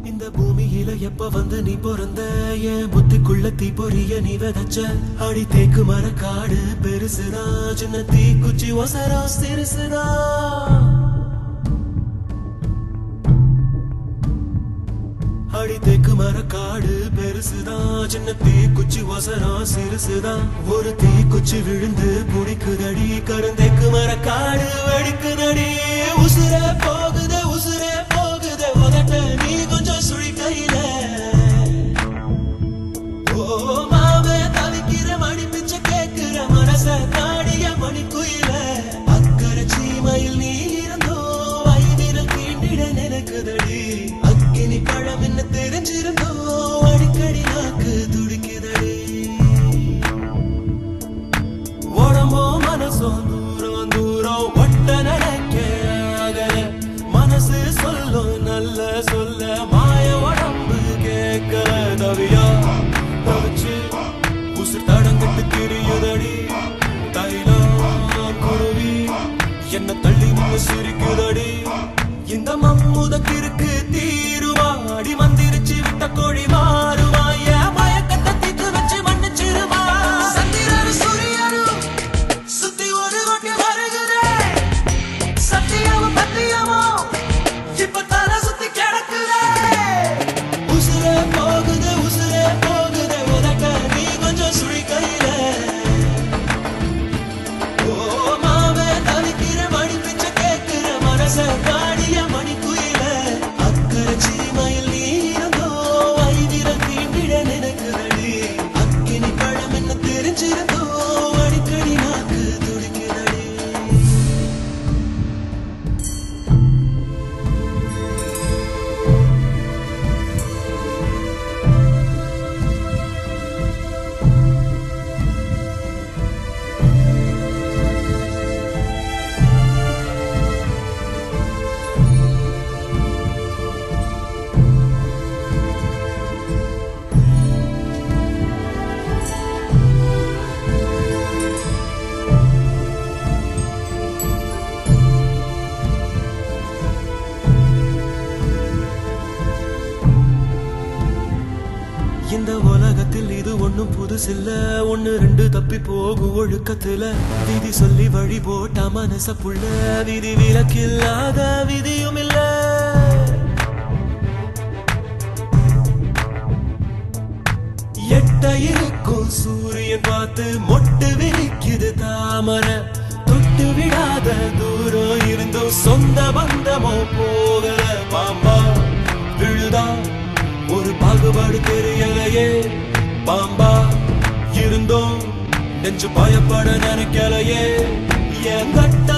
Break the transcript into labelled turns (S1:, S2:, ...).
S1: இந்த பூமியில எப்ப வந்து நீ பிறந்த என் புத்திக்குள்ள தீ பொரிய நீ விதைச்ச அடி தேக்கு மர காடு பெருசுதா சின்ன தீ குச்சி ஒசரா சிறுசுதா அடி தேக்கு மர காடு பெருசுதா சின்ன தீ குச்சி ஒசரா சிறுசுதா ஒரு தீ குச்சி விழுந்து புடிக்குதடி கருந்தேக்கு மர காடு வெடிக்குதடி உசுரே போகுதே உதட்ட நீ கொஞ்சம் சுழி கையில ஓ மாவே தவிக்கிற மணி பிச்சை கேட்கிற மனச தாடிய மணி குயில அக்கறை சீமையில் நீ இருந்தோ வைவிரல் தீண்டிட நினைக்குதடி அக்கினி பழம் என்ன தெரிஞ்சிருந்தோ அடிக்கடி நாக்கு துடிக்குதடி உடம்போ மனசோ தூரம் தூரம் ஒட்ட நடக்க மனசு சொல்லும் நல்ல சொல்ல மாய உடம்பு கேட்கல தவியா தவிச்சு உசு தடங்கிட்டு திரியுதடி தைலம் குருவி என்ன தள்ளி நின்று சிரிக்குதடி இந்த மம்முதக்கிருக்கு தீருவா அடி மந்திரிச்சு விட்ட கோழி மாறுவா என் மயக்கத்தை தீக்கு வச்சு மன்னிச்சிருவா சந்திரரு சூரியரு சுத்தி ஒரு கொட்டி வருகுதே சத்தியமும் பத்தியமோ இப்ப தலை சுத்தி கிடக்குதே உசுரே போகுதே உதட்ட நீ கொஞ்சம் சுழி கையில ஓ மாவே தவிக்கிற மணி பிச்சை கேட்கிற மனச காடிய மணி குயில அக்கறை சீமையில் நீ இருந்தோ வைவிரல் தீண்டிட நினைக்குதடி அக்கினி பழம் என்ன தெரிஞ்சிருந்தோ அடிக்கடி நாக்கு துடிக்குதடி இந்த உலகத்தில் இது ஒண்ணும் புதுசில்ல ஒண்ணு ரெண்டு தப்பி போகும் ஒழுக்கத்துல விதி சொல்லி வழி போட்ட மனச புள்ள விதி விலக்கில்லாத விதியும் இல்ல எட்ட இருக்கும் சூரியன் பார்த்து மொட்டு விரிக்குது தாமரை தொட்டு விடாத தூரம் இருந்தும் சொந்த பந்தமோ போகல பாம்பா விழுதா ஒரு பாகுபாடு தெரியலையே பாம்பா இருந்தோம் நெஞ்சு பயப்பட நினைக்கலையே என் கட்ட